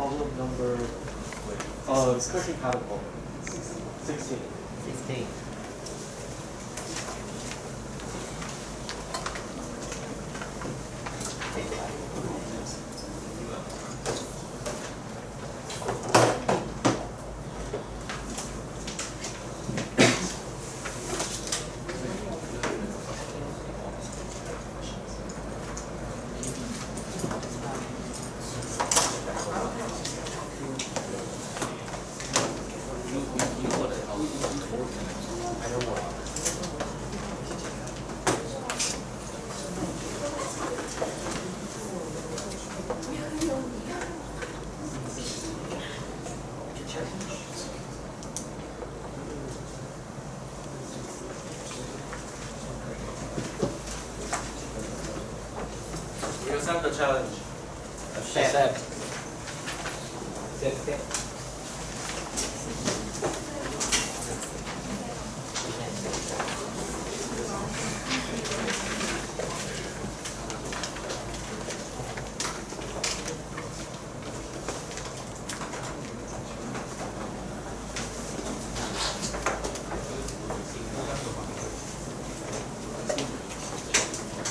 problem number cushion catapult. 16. 16. You accept the challenge. Accept.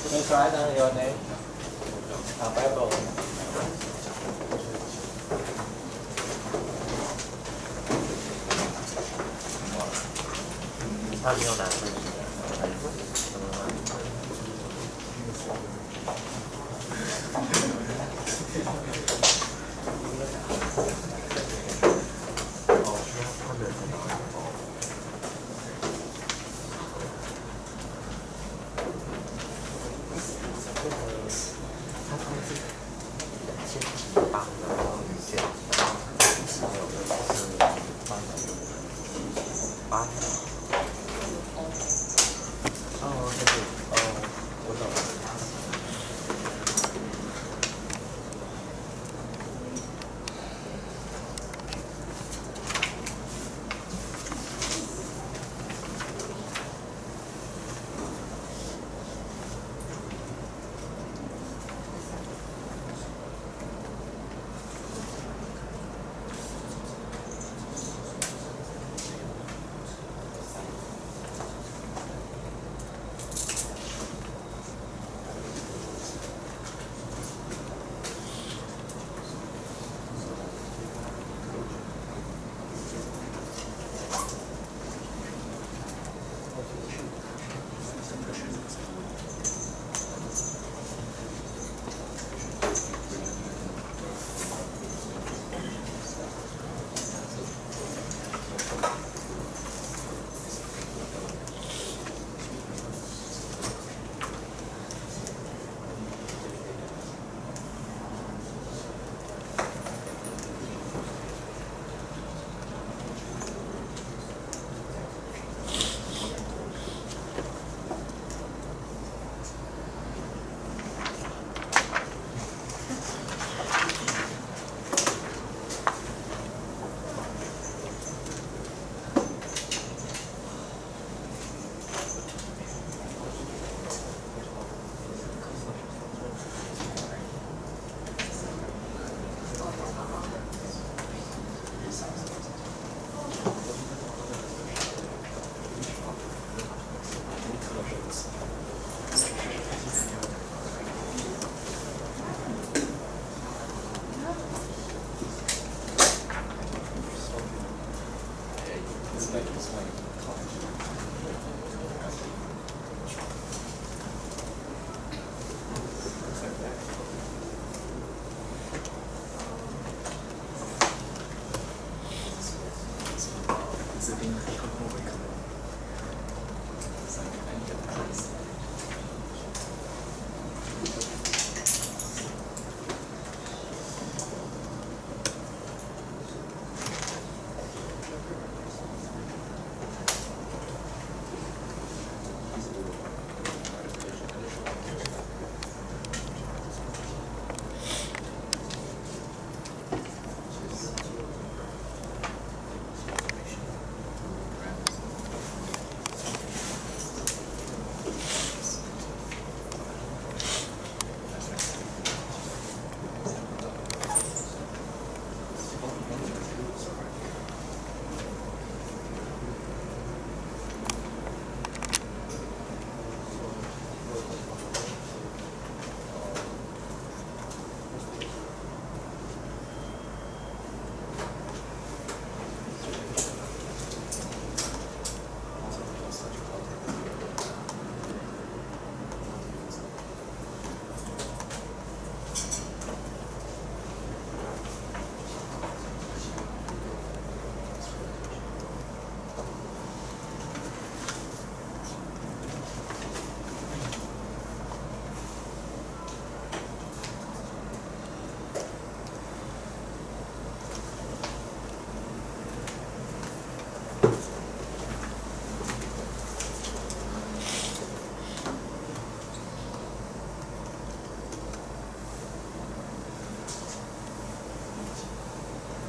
Please write down your name. Bible. 他没有拿出去。8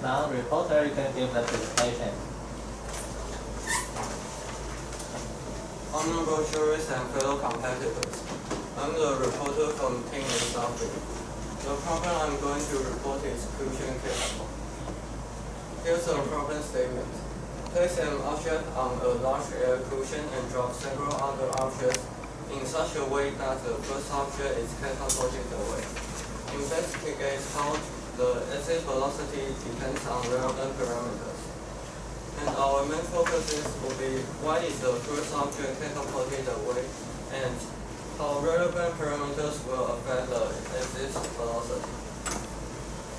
Now, reporter, you can give the presentation. Honorable jurists and fellow competitors, I'm the reporter from Team S603. The problem I'm going to report is cushion case. Here's a problem statement. Place an object on a large air cushion and drop several other objects in such a way that the first object is catapulted away. Investigate how the exit velocity depends on relevant parameters. And our main focuses will be why is the first object catapulted away and how relevant parameters will affect the exit velocity.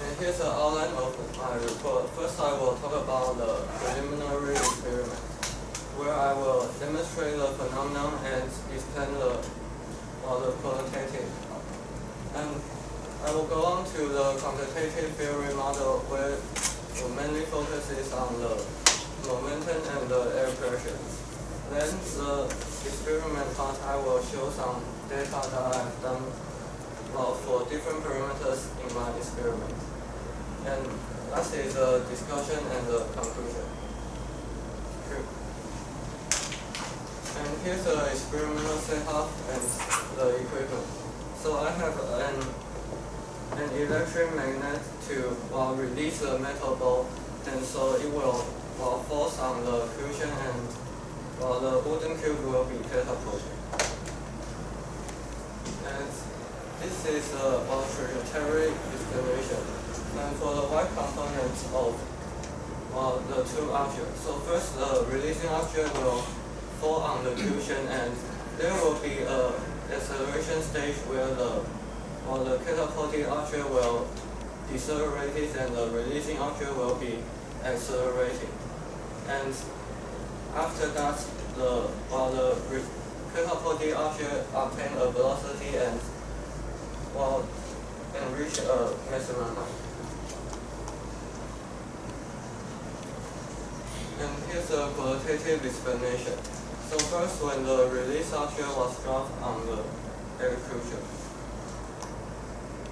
And here's an outline of my report. First, I will talk about the preliminary experiment, where I will demonstrate the phenomenon and explain the qualitative. And I will go on to the quantitative theory model, where the mainly focuses on the momentum and the air pressure. Then the experiment part, I will show some data that I've done for different parameters in my experiment. And last is the discussion and the conclusion. And here's the experimental setup and the equipment. So I have an electric magnet to release the metal ball, and so it will force on the cushion and the wooden cube will be catapulted. And this is a trajectory explanation. And for the y components of the two objects. So first, the releasing object will fall on the cushion, and there will be a acceleration stage where the catapulted object will decelerate and the releasing object will be accelerating. And after that, the catapulted object obtain a velocity and reach a maximum height. And here's a qualitative explanation. So first, when the release object was dropped on the air cushion,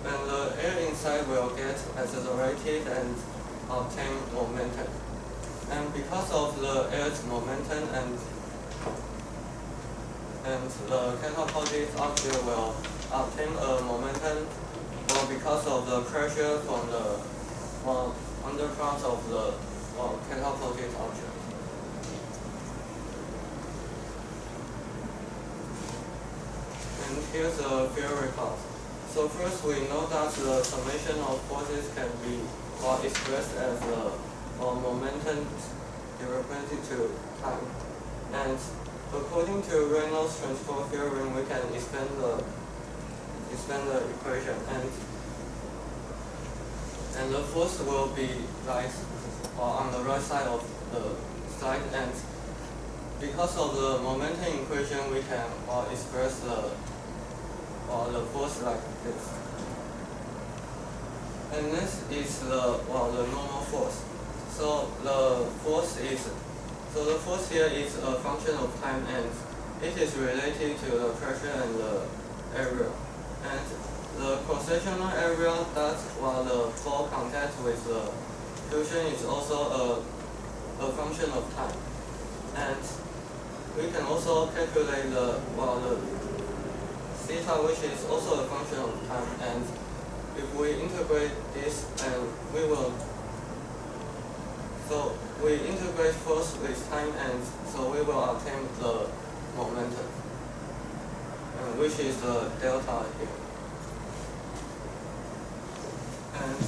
and the air inside will get accelerated and obtain momentum. And because of the air's momentum and the catapulted object will obtain a momentum because of the pressure from the underfront of the catapulted object. And here's a theory part. So first, we know that the summation of forces can be expressed as the momentum derivative to time. And according to Reynolds transport theorem, we can expand the equation, and the force will be like on the right side of the slide, and because of the momentum equation, we can express the force like this. And this is the normal force. So the force here is a function of time, and it is related to the pressure and the area. And the cross-sectional area that the flow contact with the cushion is also a function of time. And we can also calculate the theta, which is also a function of time. And if we integrate this, and we integrate force with time, and so we will obtain the momentum, which is the delta here. And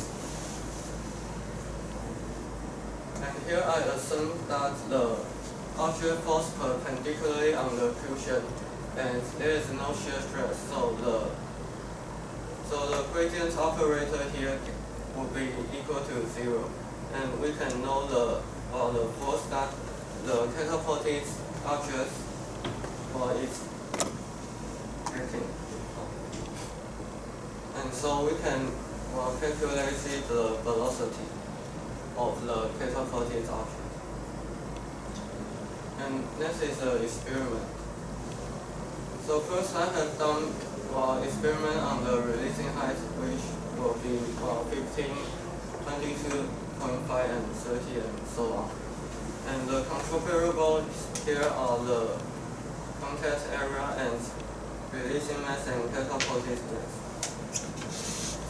here I assume that the object falls perpendicularly on the cushion, and there is no shear stress. So the gradient operator here will be equal to 0, and we can know the force that the catapulted object is getting. And so we can calculate the velocity of the catapulted object. And next is the experiment. So first, I have done experiment on the releasing height, which will be 15, 22, 0.5 and 30 and so on. And the control variables here are the contact area and releasing mass and catapulted mass.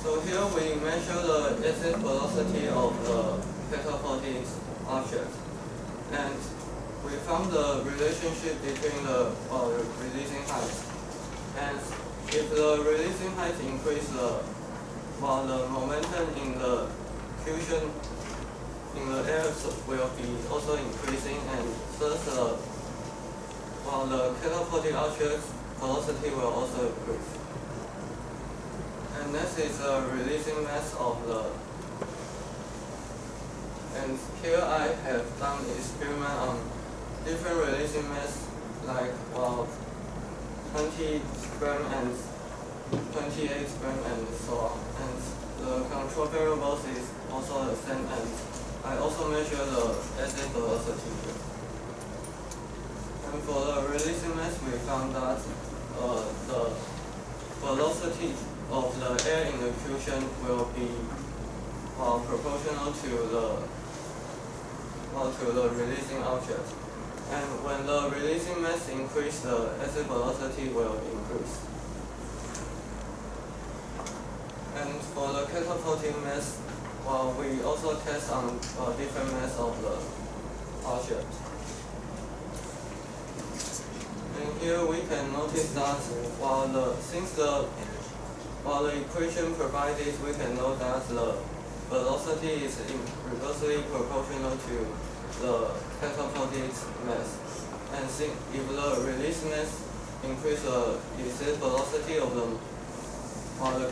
So here we measure the exit velocity of the catapulted object, and we found the relationship between the releasing height. And if the releasing height increases, the momentum in the cushion in the air will be also increasing, and thus the catapulted object's velocity will also increase. And next is the releasing mass of the. And here I have done experiment on different releasing mass, like 20 gram and 28 gram and so on. And the control variables is also the same, and I also measure the exit velocity here. And for the releasing mass, we found that the velocity of the air in the cushion will be proportional to the releasing object. And when the releasing mass increases, the exit velocity will increase. And for the catapulting mass, we also test on different mass of the object. And here we can notice that since the equation provided, we can know that the velocity is inversely proportional to the catapulted mass. And if the release mass increases, the exit velocity of the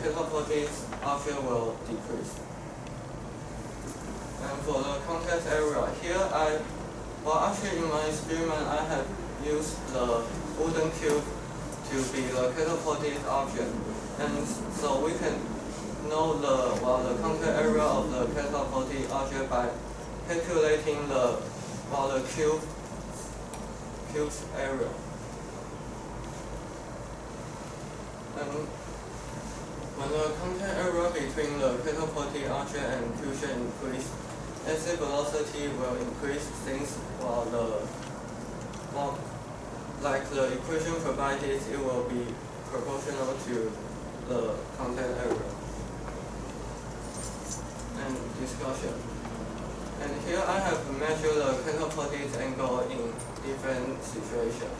catapulted object will decrease. And for the contact area, here actually in my experiment I have used the wooden cube to be the catapulted object, and so we can know the contact area of the catapulted object by calculating the cube's area. And when the contact area between the catapulted object and cushion increase, exit velocity will increase since like the equation provided, it will be proportional to the contact area. And discussion. And here I have measured the catapulted angle in different situations.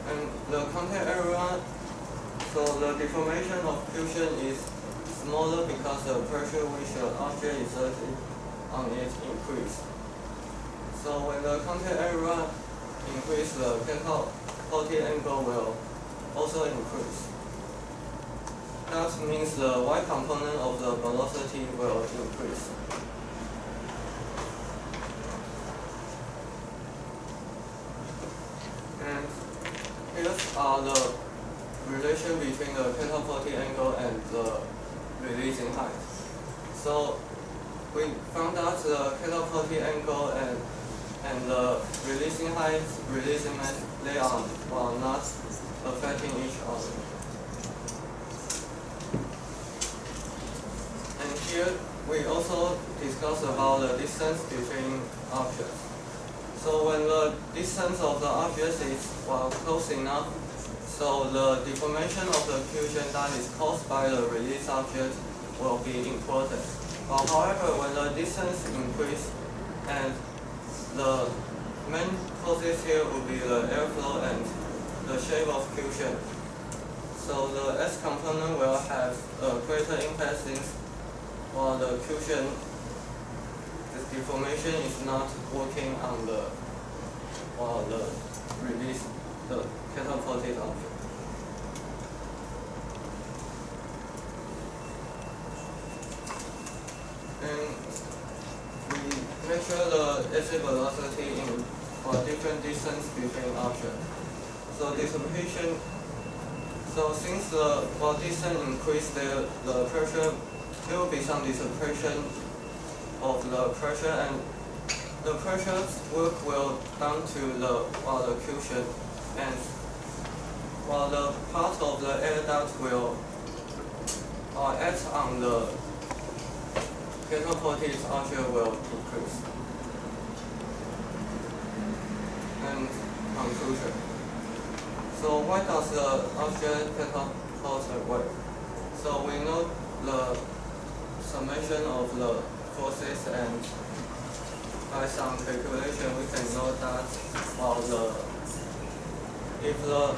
And the contact area, so the deformation of cushion is smaller because the pressure which the object exerted on it increased. So when the contact area increases, the catapulted angle will also increase. That means the y component of the velocity will increase. And here are the relation between the catapulted angle and the releasing height. So we found out the catapulted angle and the releasing height, releasing mass, they are not affecting each other. And here we also discuss about the distance between objects. So when the distance of the object is close enough, so the deformation of the cushion that is caused by the released object will be important. However, when the distance increases, and the main causes here will be the airflow and the shape of cushion. So the S component will have a greater impact since the cushion, the deformation is not working on the release, the catapulted object. And we measure the exit velocity in different distance between objects. So dissipation. So since the distance increase, the pressure, there will be some dissipation of the pressure, and the pressure work will down to the cushion, and while the part of the air duct will act on the catapulted archer will decrease. And conclusion. So why does the archer catapult work? So we know the summation of the forces, and by some calculation we can know that if the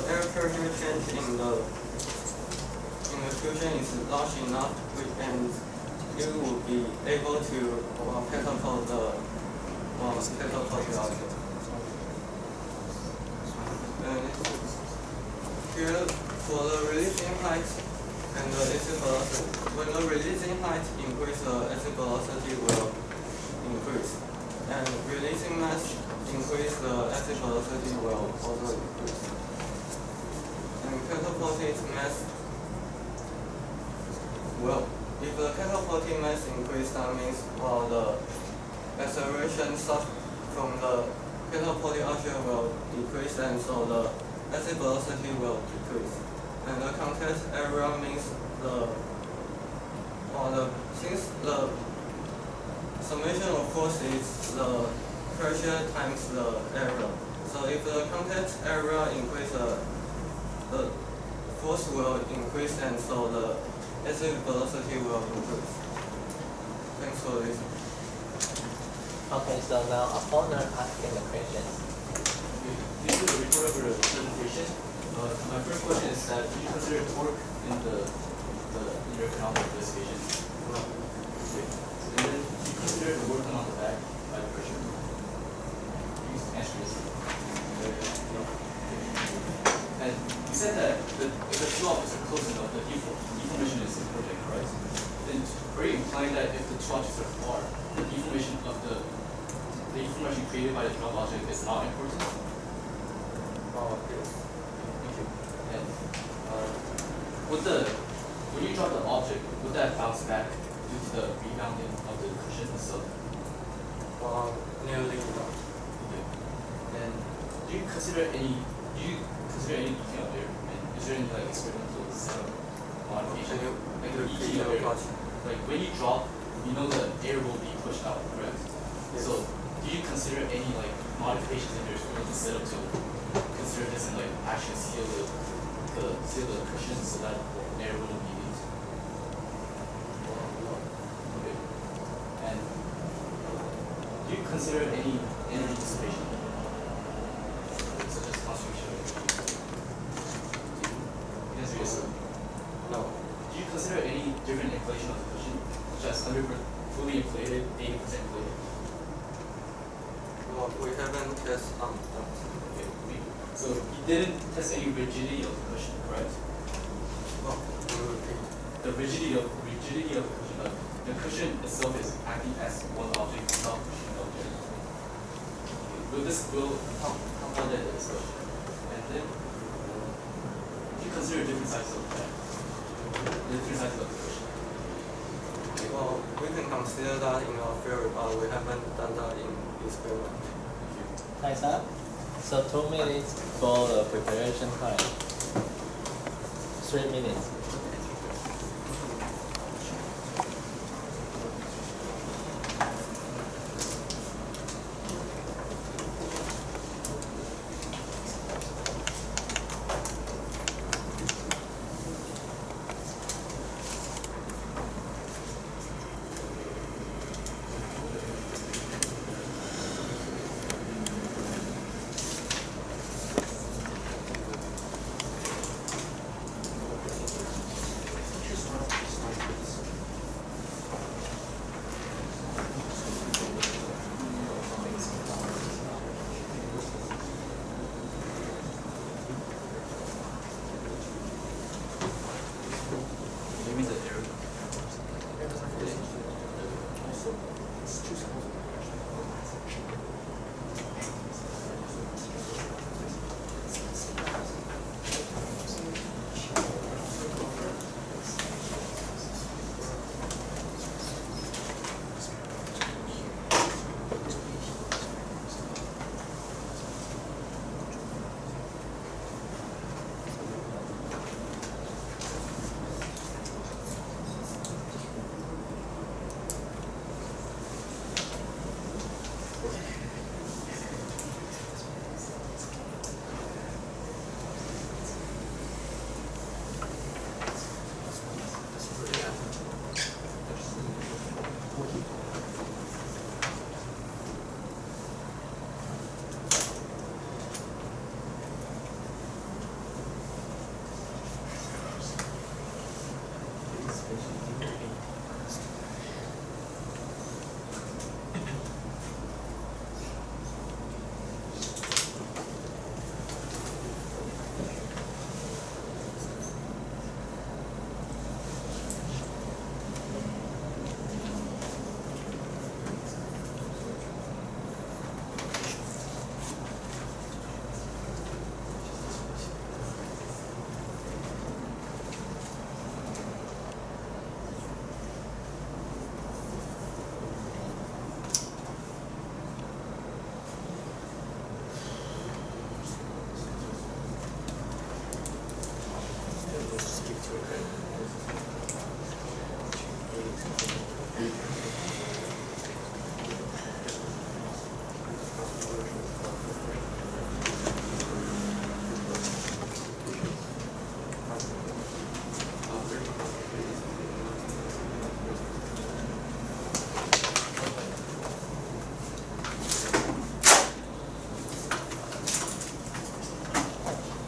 air pressure change in the fusion is large enough, and you will be able to catapult the object. And here for the releasing height and the exit velocity, when the releasing height increase, the exit velocity will increase, and releasing mass increase, the exit velocity will also increase. And catapulted mass, well, if the catapulting mass increase, that means the acceleration from the catapulting archer will decrease, and so the exit velocity will decrease. And the contact area means since the summation of force is the pressure times the area. So if the contact area increases, the force will increase, and so the exit velocity will increase. Thanks for listening. Okay, so now opponent asking the questions. This is a report of the presentation. My first question is that do you consider torque in your economic investigation? No. Okay. And then do you consider the work done on the back by the pressure? You answer this. No. And you said that if the two objects are close enough, the deformation is important, right? Then are you implying that if the two objects are far, the deformation created by the drop object is not important? Yes. Thank you. And when you drop the object, would that bounce back due to the rebounding of the cushion itself? Nearly not. Okay. And do you consider any detail there? And is there any experimental setup modification? Can you Like repeat ET your there? question? Like when you drop, you know the air will be pushed out, correct? Yes. So do you consider any modifications in your experimental setup to consider this and actually seal the cushion so that air wouldn't be leaked? Okay. And do you consider any energy dissipation, such as constriction? Yes or yes? No. Do you consider any different inflation of the cushion, such as 100% fully inflated, 80% inflated? Well, we haven't tested that. Okay. So you didn't test any rigidity of the cushion, correct? Well, can you repeat? The rigidity of the cushion. The cushion itself is acting as one object, not cushion object. Okay. How about that discussion? And then do you consider different sizes of that? Different sizes of the cushion. Well, we can consider that in our theory, but we haven't done that in experiment. Thank you. Time's up. So 2 minutes for the preparation time. 3 minutes.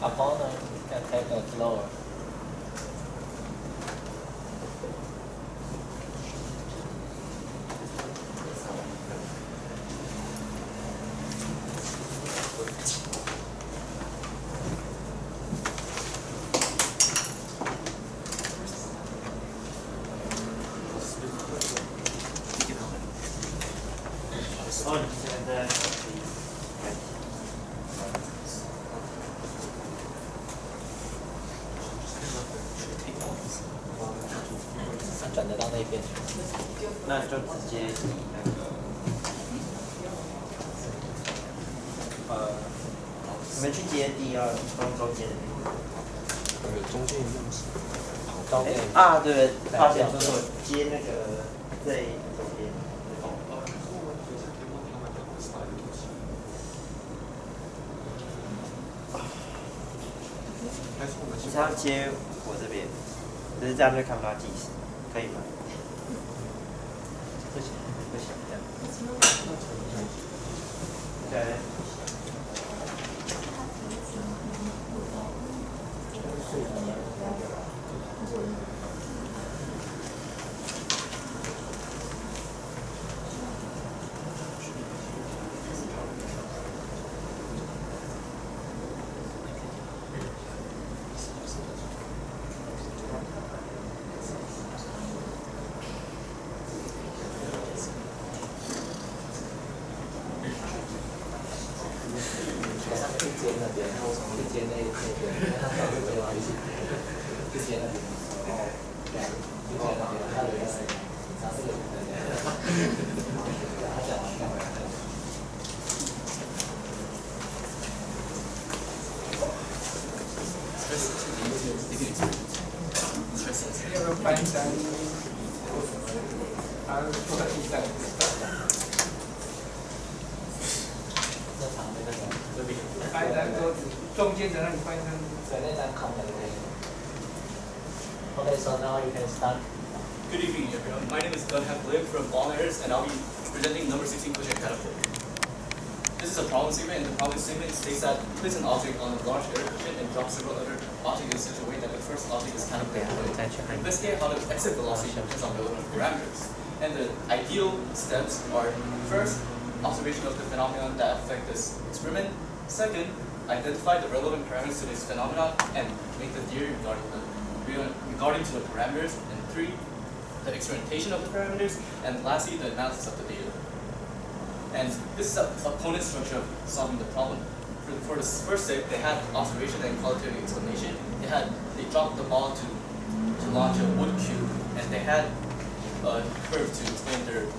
opponent can take a lower.哦，你现在转得到那边去。那就直接以那个你们去接第二中间的那个。中间对，发现就是我接那个最左边。你是要接我这边，只是这样就看不到计时，可以吗？不行，不行，这样。对。接那边，然后去接那边，他早就接完一起，去接那边。哦，对，去接那边，他留下来，他这个他讲完再回来。要不要搬单？他坐在地上。搬一张桌子，中间的那里搬一张桌子。对，那张空的可以。Okay, so now you can start. Good evening, everyone. My name is Doug Haplip from Ballers, and I'll be presenting number 16 cushion catapult. This is a problem statement, and the problem statement states that place an object on a large air cushion and drop several other objects in such a way that the first object is catapulted away. Investigate how the exit velocity depends on relevant parameters. And the ideal steps are: first, observation of the phenomenon that affect this experiment. Second, identify the relevant parameters to this phenomenon and make the theory regarding to the parameters. And three, the experimentation of the parameters. And lastly, the analysis of the data. And this is a opponent structure of solving the problem. For the first step, they had observation and qualitative explanation. They dropped the ball to launch a wood cube, and they had a curve to explain their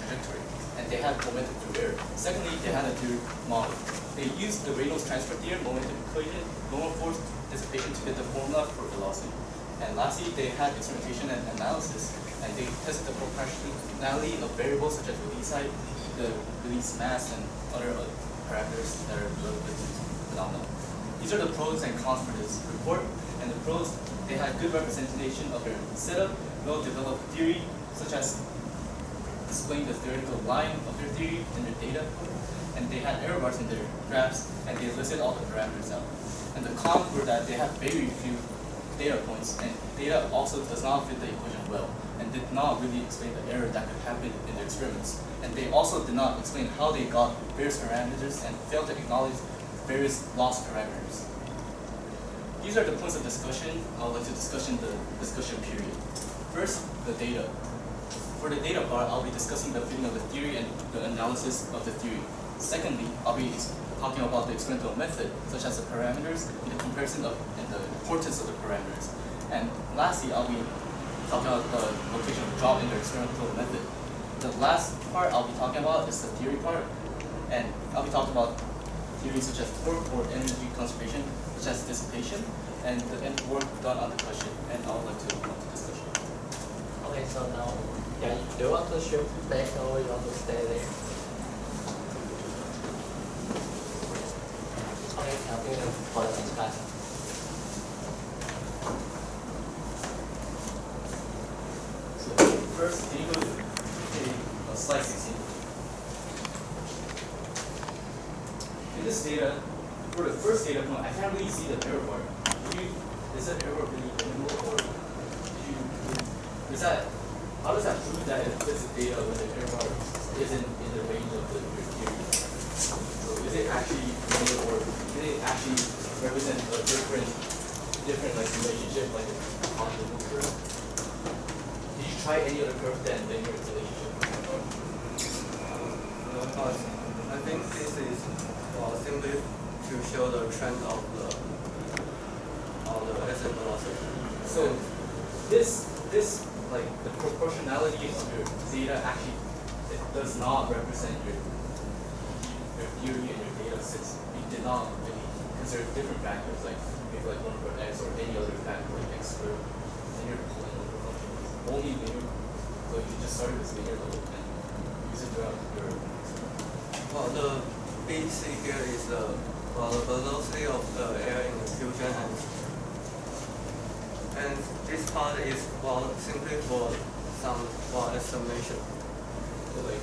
trajectory. And they had momentum through air. Secondly, they had a theory model. They used the Reynolds transfer theorem, momentum equation, moment force dissipation to get the formula for velocity. And lastly, they had experimentation and analysis, and they tested the proportionality of variables such as release height, the release mass, and other parameters that are relevant to this phenomenon. These are the pros and cons for this report. And the pros, they had good representation of their setup, well-developed theory, such as displaying the theoretical line of their theory in their data, and they had error bars in their graphs, and they listed all the parameters out. And the cons were that they have very few data points, and data also does not fit the equation well, and did not really explain the error that could happen in the experiments. And they also did not explain how they got various parameters and failed to acknowledge various lost parameters. These are the points of discussion I would like to discuss in the discussion period. First, the data. For the data part, I'll be discussing the fitting of the theory and the analysis of the theory. Secondly, I'll be talking about the experimental method, such as the parameters, and the comparison of and the importance of the parameters. And lastly, I'll be talking about the location of drop in the experimental method. The last part I'll be talking about is the theory part, and I'll be talking about theories such as torque or energy conservation, such as dissipation, and the end work done on the question. And I would like to open up the discussion. Okay, so now, yeah, do you want to shift back or you want to stay there? Okay, I'll do it for the discussion. So first, can you go to slide 16? In this data, for the first data point, I can't really see the error bar. Is that error really minimal, or how does that prove that it fits the data when the error bar isn't in the range of your theory? So is it actually linear, or did it actually represent a different like relationship, like a positive curve? Did you try any other curve than linear relationship? No, but I think this is simply to show the trend of the asset velocity. So this like the proportionality of your data actually it does not represent your theory and your data, since we did not really consider different factors like maybe like 1 over x or any other factor like x squared, linear polynomial function is only linear. So you just start with linear level and use it throughout your. Well, the BC here is the velocity of the air in the fusion, and this part is simply for some estimation. So like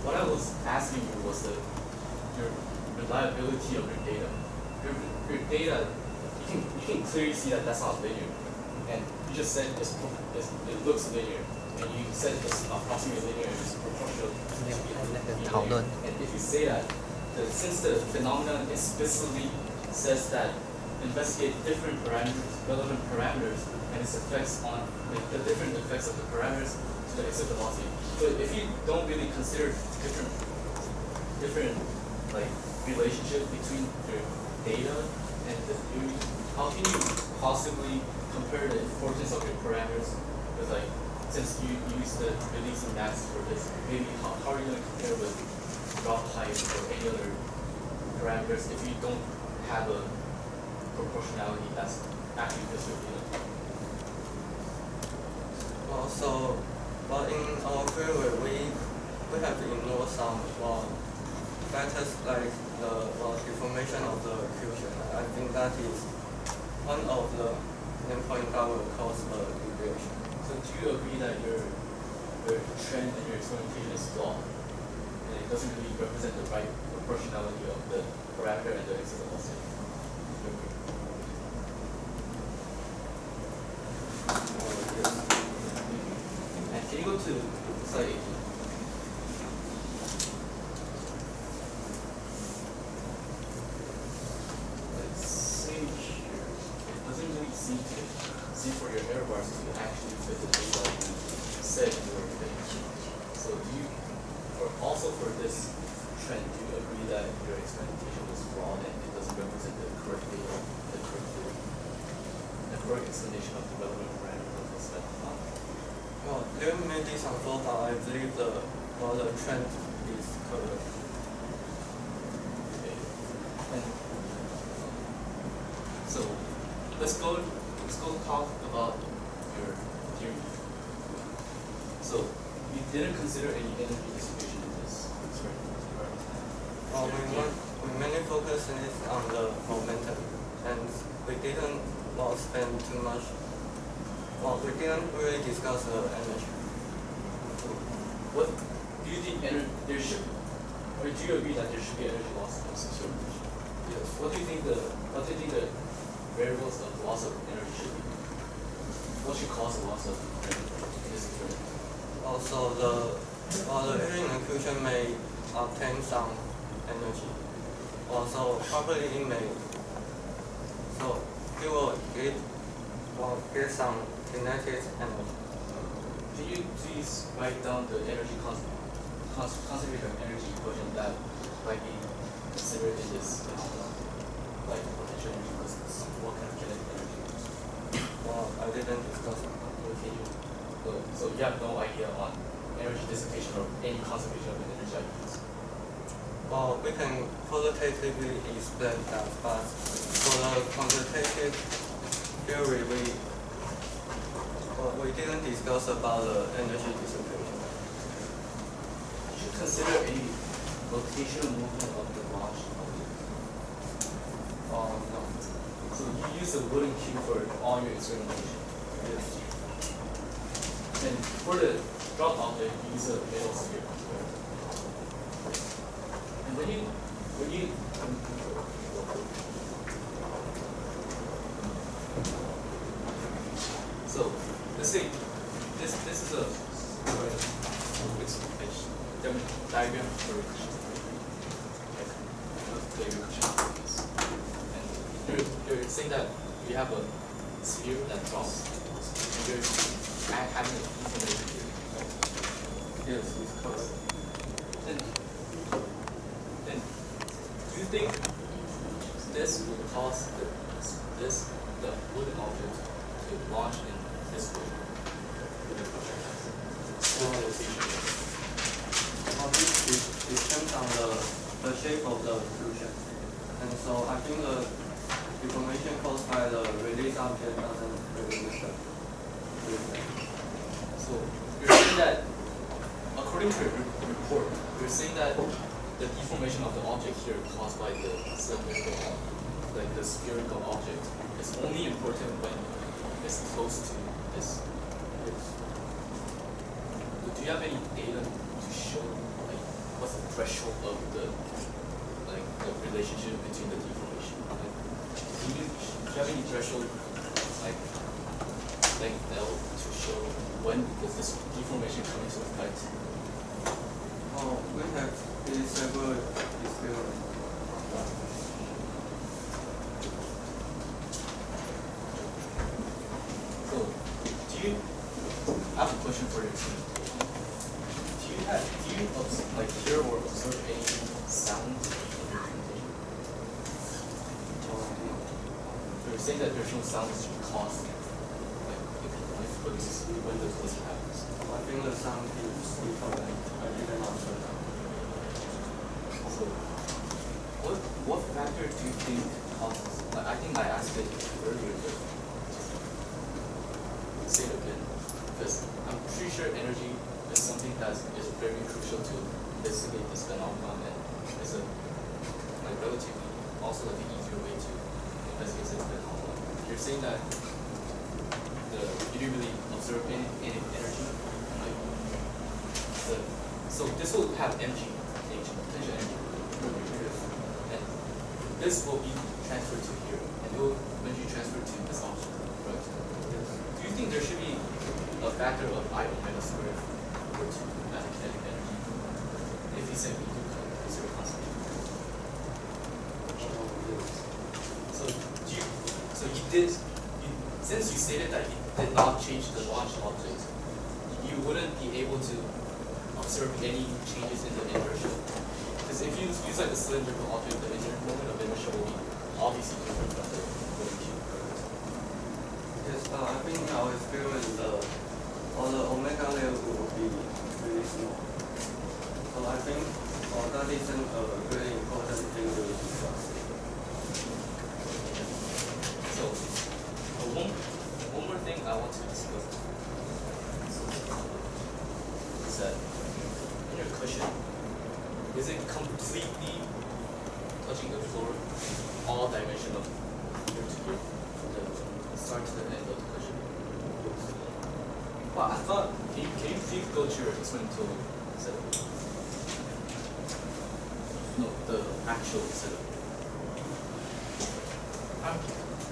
what I was asking you was your reliability of your data. Your data, you can clearly see that that's not linear, and you just said it looks linear, and you said it's approximately linear and it's proportional. And if you say that, since the phenomenon explicitly says that investigate different parameters, relevant parameters, and its effects on the different effects of the parameters to the exit velocity. So if you don't really consider different like relationship between your data and the theory, how can you possibly compare the importance of your parameters? Because like since you use the releasing max for this, maybe how are you going to compare with drop height or any other parameters if you don't have a proportionality that's actually distributed? Well, in our theory, we have to ignore some factors like the deformation of the fusion. I think that is one of the main points that will cause the deviation. So do you agree that your trend and your experimentation is flawed, and it doesn't really represent the right proportionality of the parameter and the exit velocity? Yes. And can you go to slide 18? Let's see here. It doesn't really seem for your error bars to actually fit the data you said you were fitting. So do you, or also for this trend, do you agree that your experimentation was flawed and it doesn't represent the correct data, the correct explanation of the relevant parameters of the spectrum? Well, there may be some flaws, but I believe the trend is correct. Okay. And so let's go talk about your theory. So you didn't consider any energy distribution in this experiment, right? We mainly focus on the momentum, and we didn't spend too much. Well, we didn't really discuss the energy. What do you think there should be, or do you agree that there should be energy loss in this experiment? Yes. What do you think the variables of loss of energy should be? What should cause the loss of energy in this experiment? Also, the air in the fusion may obtain some energy. Also, probably it may. So it will get some kinetic energy. Can you please write down the energy conservation of energy equation that might be considered in this phenomenon, like potential energy versus what kind of kinetic energy? Well, I didn't discuss it. Okay, so you have no idea on energy dissipation or any conservation of energy ideas. Well, we can qualitatively explain that, but for the quantitative theory, we didn't discuss about the energy dissipation. You should consider any rotational movement of the launch object. No. So you use the wooden cube for all your experimentation. Yes. And for the drop object, you use a metal sphere. And when you So let's say this is a diagram for a cushion. Like your cushion is. And you're saying that you have a sphere that drops and you're having a deformation here. Yes, it's correct. Then do you think this would cause the wooden object to launch in this way? It depends on the shape of the solution. And so I think the deformation caused by the release object doesn't really matter. So you're saying that, according to your report, you're saying that the deformation of the object here caused by the cylindrical, like the spherical object, is only important when it's close to this. Do you have any data to show like what's the threshold of the relationship between the deformation? Like, do you have any threshold like L to show when does this deformation come into effect? Oh, we have several experiments. So, I have a question for your team. Do you like hear or observe any sound in your presentation? So you're saying that there's no sound to cause like when the collision happens. I think the sound is equal. I didn't answer that. So, what factor do you think causes? I think I asked it earlier, but say it again, because I'm pretty sure energy is something that is very crucial to investigate this phenomenon, and it's a relatively also like an easier way to investigate this phenomenon. You're saying that you didn't really observe any energy, like so this will have energy, potential energy, and this will be transferred to here, and it will eventually transfer to this object, right? Do you think there should be a factor of I omega squared over 2 as a kinetic energy if you simply do consider constant? So since you stated that you did not change the launch object, you wouldn't be able to observe any changes in the inertia. Because if you use like a cylindrical object, the moment of inertia will be obviously different from the cube. Yes, I think our experiment, all the omega level will be really small. So I think that isn't a really important thing to discuss. So, one more thing I want to discuss is that in your cushion, is it completely touching the floor, all dimension of here to here, from the start to the end of the cushion? Well, I thought, can you please go to your experimental setup? No, the actual setup.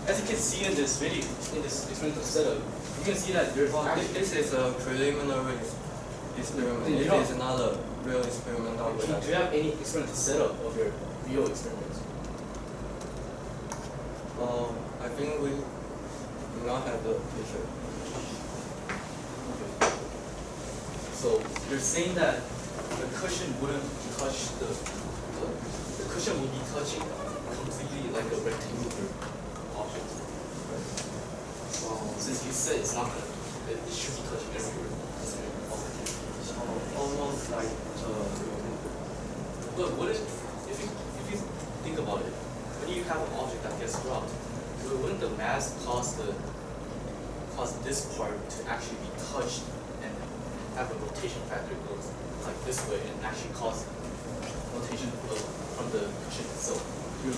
As you can see in this video, in this experimental setup, you can see that there's This is a preliminary experiment. It is not a real experiment. Do you have any experimental setup of your real experiments? I think we do not have the picture. Okay. So you're saying that the cushion wouldn't touch the cushion will be touching completely like a rectangular object. Right? Since you said it's not gonna, it should be touching everywhere. Almost like But what if you think about it, when you have an object that gets dropped, wouldn't the mass cause this part to actually be touched and have a rotation factor goes like this way and actually cause rotation from the cushion itself? Do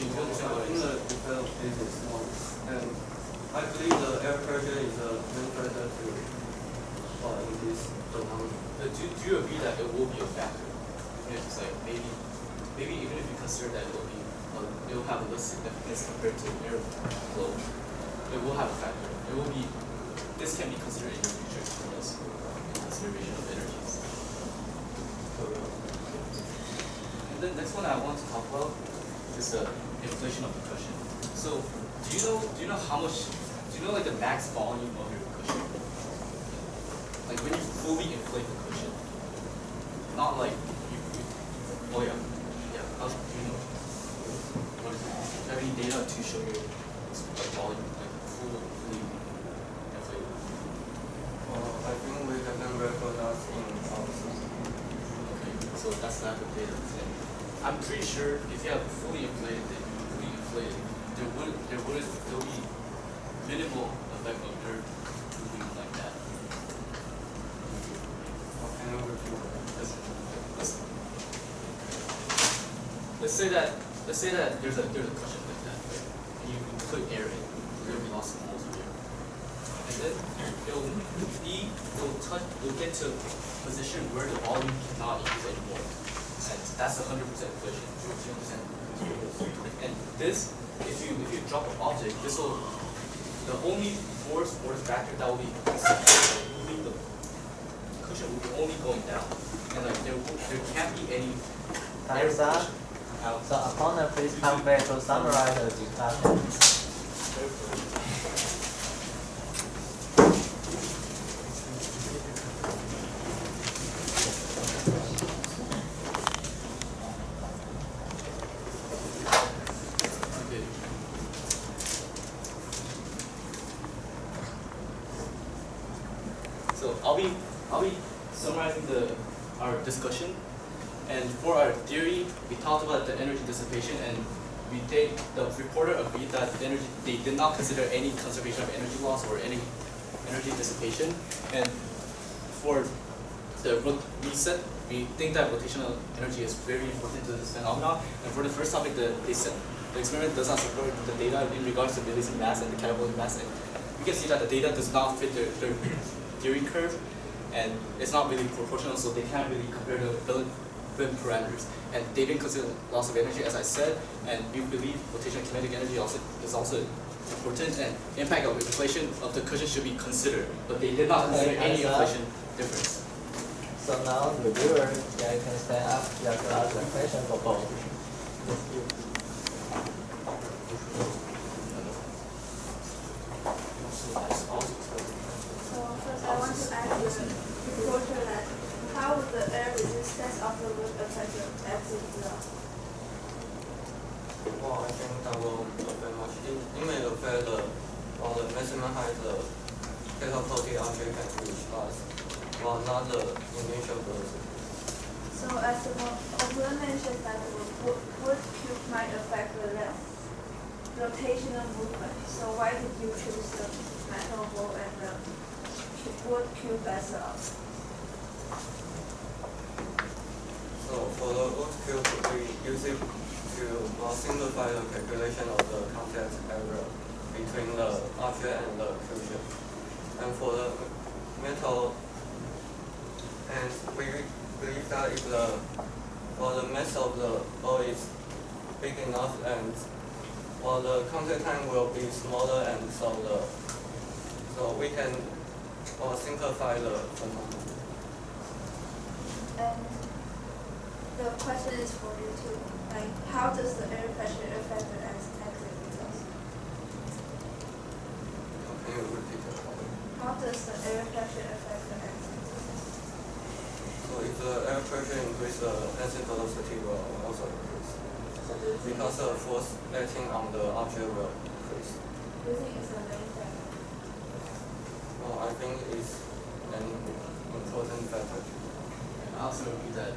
you understand what I mean? the detail of this is small, and I believe the air pressure is a main factor to in this phenomenon. Do you agree that it will be a factor? Even if it's like maybe even if you consider that it will will have less significance compared to airflow, it will have a factor. It will be, this can be considered in your future experiments in consideration of energies. And the next one I want to talk about is the inflation of the cushion. So do you know how much, do you know like the max volume of your cushion? Like when you fully inflate the cushion, not like oh yeah, how do you know? What is it? Do you have any data to show your like volume, like fully inflated? I think we haven't recorded that in our system. Okay, so that's lack of data. And I'm pretty sure if you have fully inflated, there will be minimal effect of dirt moving like that. Okay, number 2. Let's say that there's a cushion like that, right? And you put air in, there will be lots of moles of air. And then it'll get to a position where the volume cannot increase anymore. And that's 100% inflation, 0% And this, if you drop an object, the only force or factor that will be moving the cushion will be only going down. And like there can't be any air Time's up. pressure. So opponent, please come back to summarize the discussion. Okay. So I'll be summarizing our discussion. And for our theory, we talked about the energy dissipation, and the reporter agreed that they did not consider any conservation of energy loss or any energy dissipation. And for we think that rotational energy is very important to this phenomenon. And for the first topic, they said the experiment does not support the data in regards to releasing mass and the catabolic mass. And you can see that the data does not fit their theory curve, and it's not really proportional, so they can't really compare the parameters. And they didn't consider loss of energy, as I said, and we believe rotational kinetic energy is also important, and impact of inflation of the cushion should be considered, but they did not consider any inflation difference. So now the viewer, you can stand up, you have to ask a question for both. So first I want to ask the reporter that how would the air resistance of the wood affect the exit law? Well, I think that will affect much. It may affect the maximum height the catapulted object can reach us, while not the initial velocity. So as the opponent mentioned that the wood cube might affect the rotational movement. So why did you choose the metal ball and the wood cube as a So for the wood cube, we use it to simplify the calculation of the contact area between the object and the cushion. And for the metal, and we believe that if the mass of the ball is big enough, and the contact time will be smaller, and so we can simplify the phenomenon. And the question is for you too. Like, how does the air pressure affect the exit velocity? Can you repeat the question? How does the air pressure affect the exit velocity? So if the air pressure increases, the exit velocity will also increase. So do you think Because the force acting on the object will increase. do you think it's a main factor? Well, I think it's an important factor. And I also agree that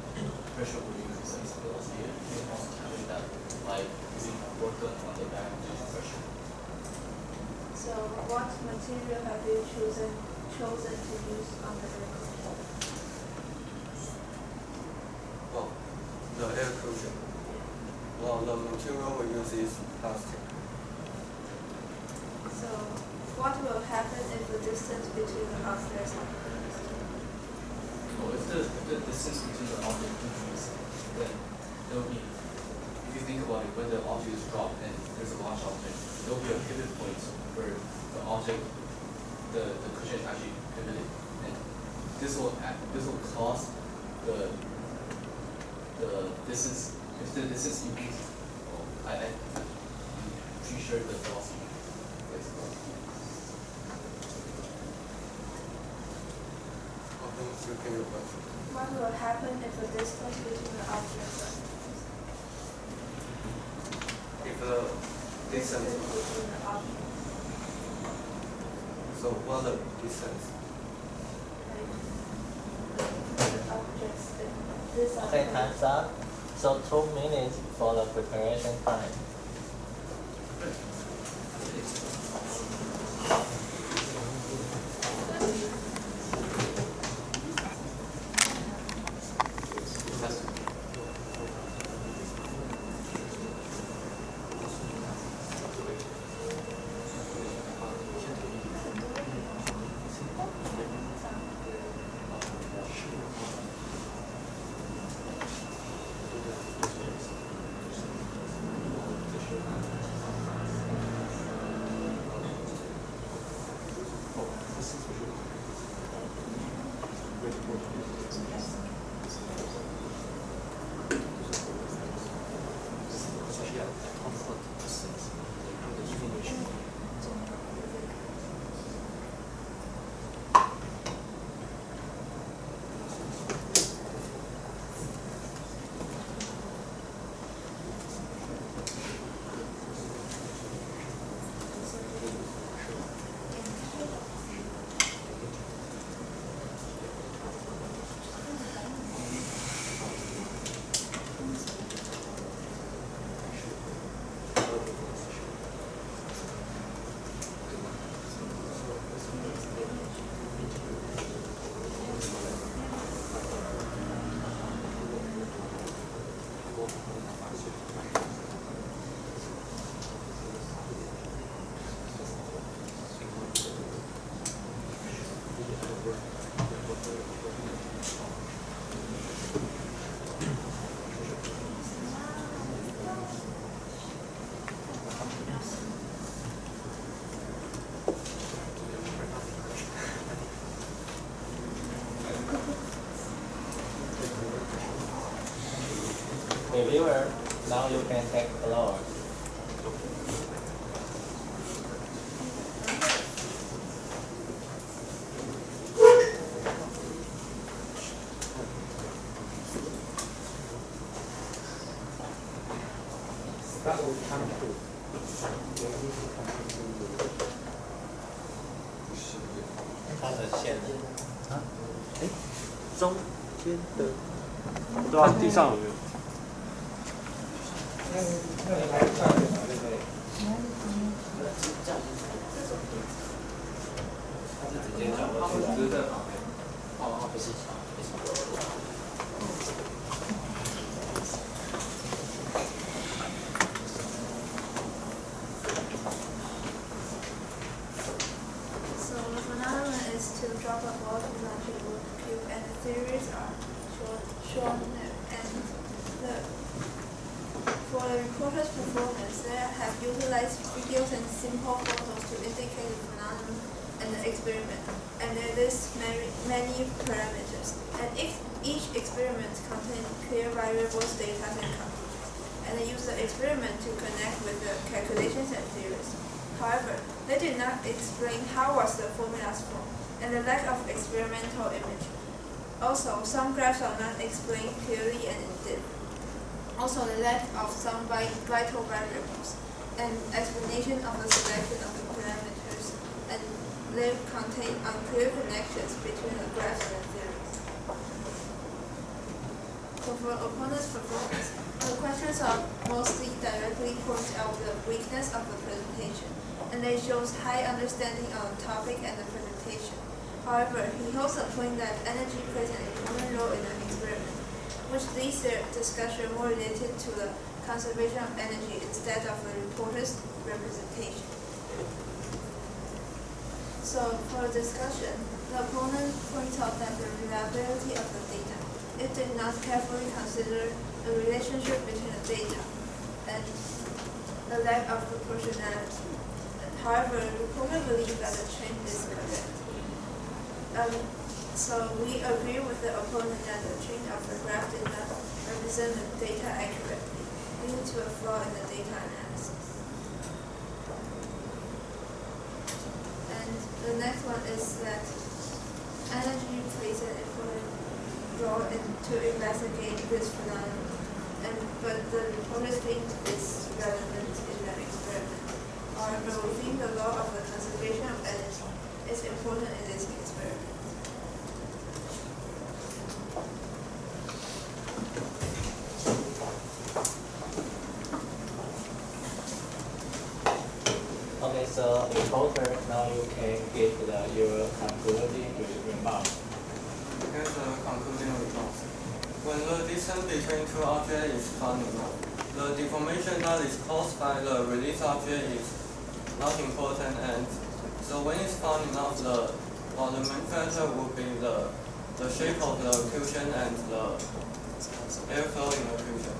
pressure will increase the exit velocity, and you can also calculate that by using work done on the back pressure. So what material have you chosen to use on the air cushion? Well, the air cushion. Well, the material we use is plastic. So what will happen if the distance between the upstairs and the downstairs? So if the distance between the object increases, then there will be, if you think about it when the object is dropped and there's a launch object, there will be a pivot point where the object, the cushion is actually pivoted, and this will cause the distance. If the distance increases, I'm pretty sure the velocity gets lower. Repeat your question. What will happen if the distance between the objects are If the distance, between the objects, so what the distance? the objects, this Okay, object. time's up. So 2 minutes for the preparation time. Reviewer, now you can take floor.汤库。它的线啊？哎，中间的。对啊，地上有没有？那个还差点嘛，对不对？它是直接转过去的，只是在旁边。哦，不是。So the phenomenon is to drop a ball to launch a wood cube, and the theories are shown and for the reporter's performance, they have utilized videos and simple photos to indicate the phenomenon and the experiment, and they list many parameters. And each experiment contains clear variables, data, and conclusions, and they use the experiment to connect with the calculations and theories. However, they did not explain how was the formulas formed, and the lack of experimental image. Also, some graphs are not explained clearly and in depth. Also, the lack of some vital variables, and explanation of the selection of the parameters, and they contain unclear connections between the graphs and the theories. So for opponent's performance, the questions are mostly directly point out the weakness of the presentation, and they shows high understanding on the topic and the presentation. However, he holds a point that energy plays an important role in an experiment, which leads their discussion more related to the conservation of energy instead of the reporter's representation. So for discussion, the opponent points out that the reliability of the data, it did not carefully consider the relationship between the data and lack of proportionality. However, the proponent believes that the change is correct. So we agree with the opponent that the change of the graph did not represent the data accurately, leading to a flaw in the data analysis. And the next one is that energy plays an important role to investigate this phenomenon, but the reporter's claim is relevant in the experiment. However, we think the law of the conservation of energy is important in this experiment. Okay, so reporter, now you can give your concluding remarks. Here's the concluding remarks. When the distance between two objects is found enough, the deformation that is caused by the released object is not important, and so when it's found enough, the main factor would be the shape of the cushion and the airflow in the cushion.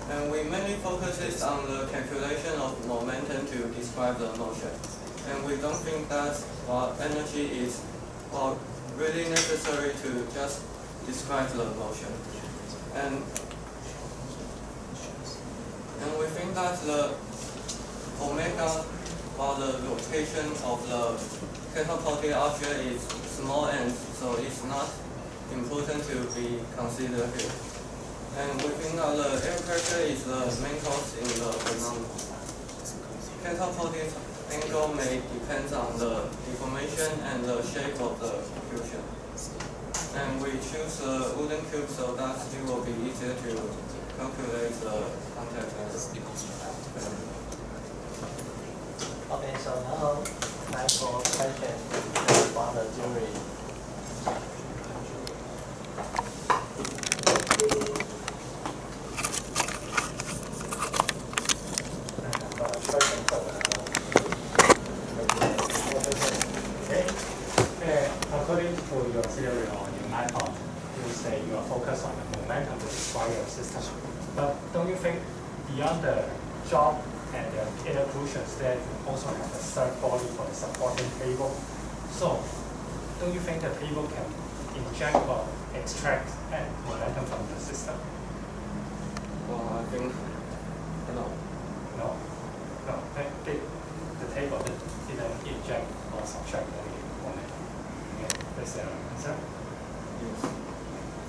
And we mainly focus on the calculation of momentum to describe the motion. And we don't think that energy is really necessary to just describe the motion. And we think that the omega, or the rotation of the catapulted object is small, and so it's not important to be considered here. And we think that the air pressure is the main cause in the phenomenon. Catapulted angle may depend on the deformation and the shape of the cushion. And we choose a wooden cube so that it will be easier to calculate the contact angle. Okay, so now time for questions from the jury. According to your theory or your method, you say you are focused on the momentum to describe your system. But don't you think beyond the job and the inner cushions that also have a third body for the supporting cable? So don't you think the cable can inject or extract momentum from the system? Well, I think no. No. The table didn't inject or subtract any momentum. That's the answer. Yes.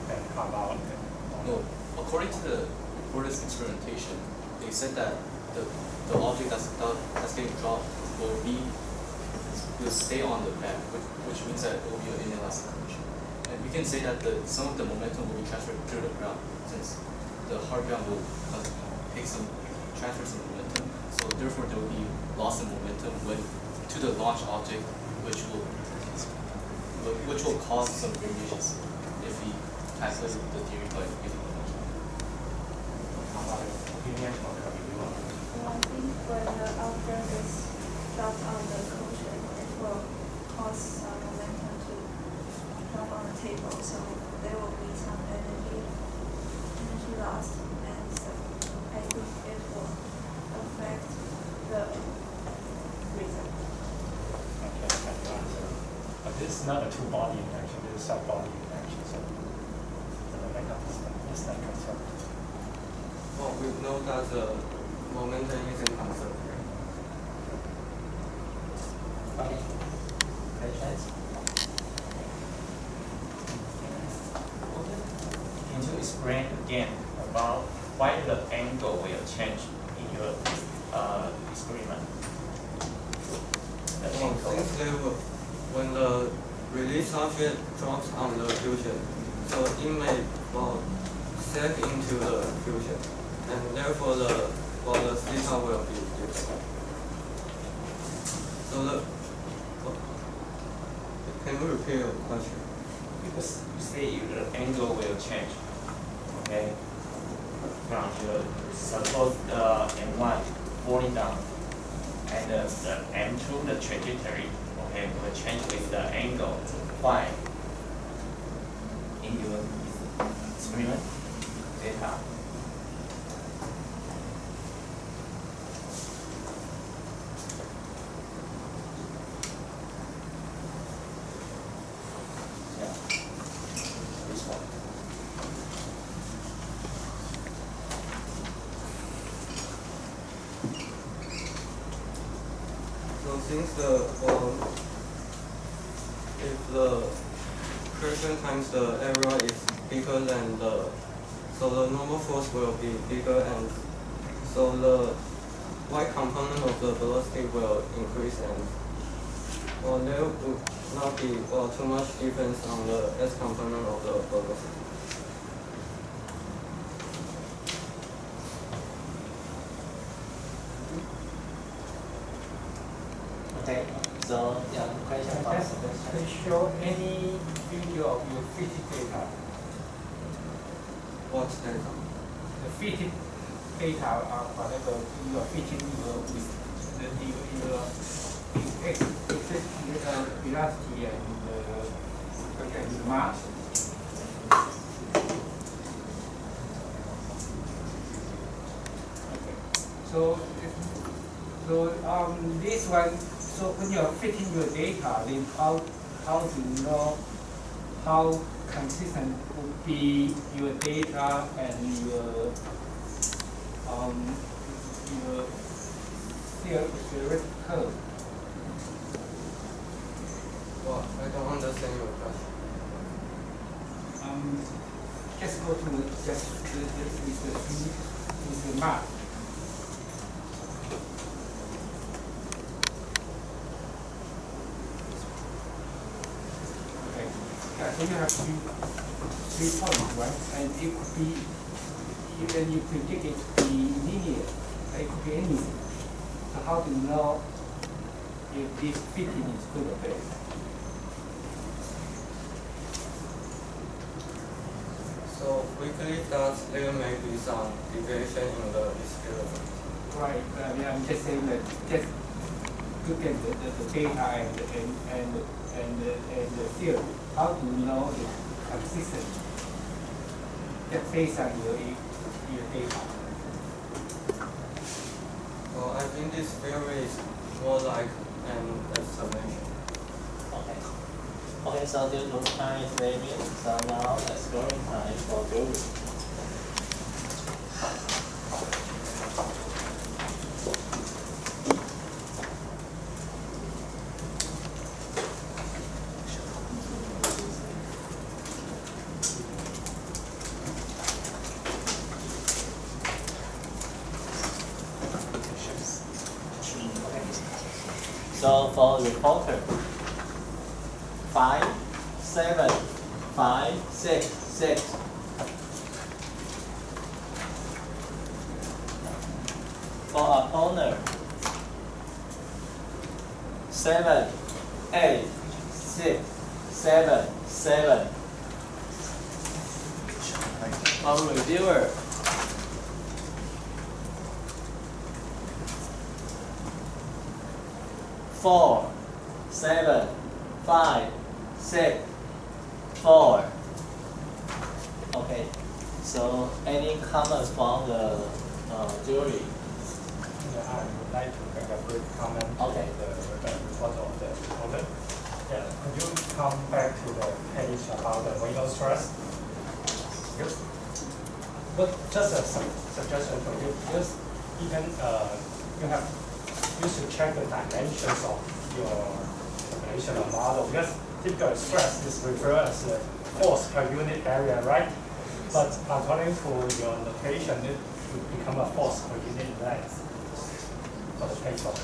And how about No, according to the reporter's experimentation, they said that the object that's getting dropped will stay on the bed, which means that it will be an inelastic condition. And we can say that some of the momentum will be transferred to the ground, since the hard ground will transfer some momentum. So therefore, there will be loss of momentum to the launch object, which will cause some variations if we calculate the theory by using momentum. how about opinion from the reviewer? I think when the object is dropped on the cushion, it will cause some momentum to drop on the table, so there will be some energy loss, and so I think it will affect the result. Okay, thank you answer. But this is not a two-body interaction, this is a sub-body interaction, so the momentum is not concerned. Well, we know that the momentum isn't conserved. Okay. Questions? Can you explain again about why the angle will change in your experiment? The angle. When the release object drops on the cushion, so it may sag into the cushion, and therefore the theta will be different. So can you repeat your question? Because you say the angle will change, okay? From your suppose M1 falling down, and the M2 the trajectory, okay, will change with the angle phi in your experiment data. So since if the correction times the area is bigger than so the normal force will be bigger, and so the y component of the velocity will increase, and there would not be too much difference on the s component of the velocity. Okay, so yeah, question about Can you show any video of your fitted data? What's data? The fitted data are whatever you are fitting your velocity and the mass. Okay. So this one. So when you are fitting your data, then how do you know how consistent would be your data and your theoretical? Well, I don't understand your question. Just go to the map. So you have three points, right? And it could be, even you predict it to be linear, it could be anything. So how do you know if this fitting is good or bad? So we believe that there may be some deviation in the experiment. Right. I mean, I'm just saying that just look at the data and the theory. How do you know it's consistent? Just based on your data. Well, I think this theory is more like an estimation. Okay. Okay, so due to time is limit, so now let's go in time for Julie. So for reporter, 5, 7, 5, 6, 6. For opponent, 7, 8, 6, 7, 7. For reviewer, 4, 7, 5, 6, 4. Okay, so any comments from the jury? Yeah, I would like to make a brief comment Okay. to the report of the opponent. Yeah, could you come back to the page about the window stress? Yes. But just a suggestion for you, because even you should check the dimensions of your calculation model, because typical stress is referred as the force per unit area, right? But according to your notation, it would become a force per unit length for the paper.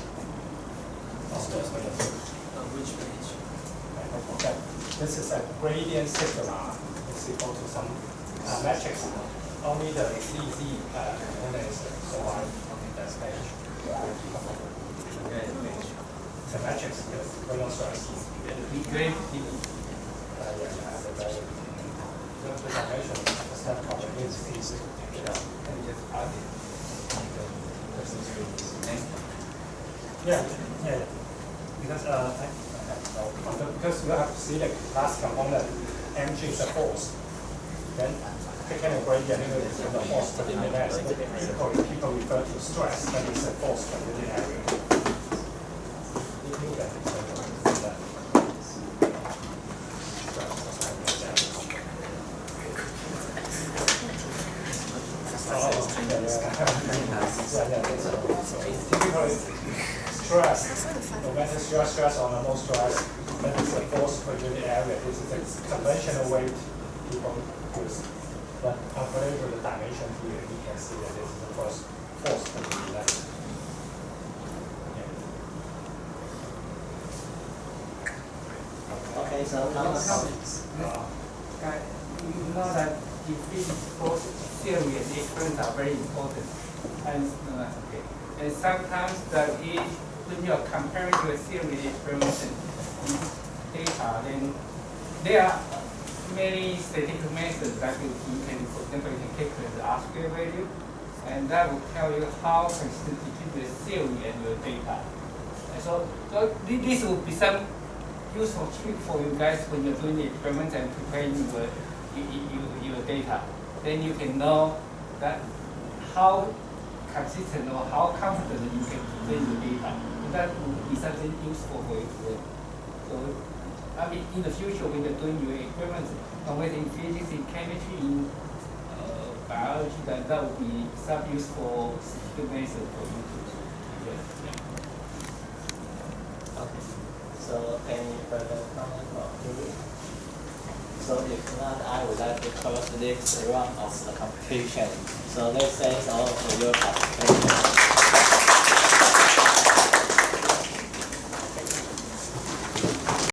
Which page? Okay. This is a gradient sigma is equal to some matrix. Only the CZ component is so on that page. The matrix is window stress. The dimension is that problem is easy. Yeah. Because you have to see the last component, mg is a force. Then taking a gradient is the force per unit area. People refer to stress, that is a force per unit area. stress, no matter stress or no stress, that is a force per unit area. This is a conventional way people use. But according to the dimension here, you can see that this is the force per unit area. Okay, so now the comments. You know that the physics both theory and experiments are very important. And and sometimes when you are comparing to a theory experiment and data, then there are many statistical methods that you can, for example, you can calculate the R-square value, and that will tell you how consistent between the theory and your data. And so this will be some useful trick for you guys when you're doing the experiments and preparing your data. Then you can know that how consistent or how confident you can present the data. And that will be something useful for you. So, I mean, in the future when you're doing your experiments, no matter in physics, in chemistry, in biology, that will be some useful method for you to use. Okay. So any further comment or query? So if not, I would like to close this round of the competition. So let's thank all for your participation.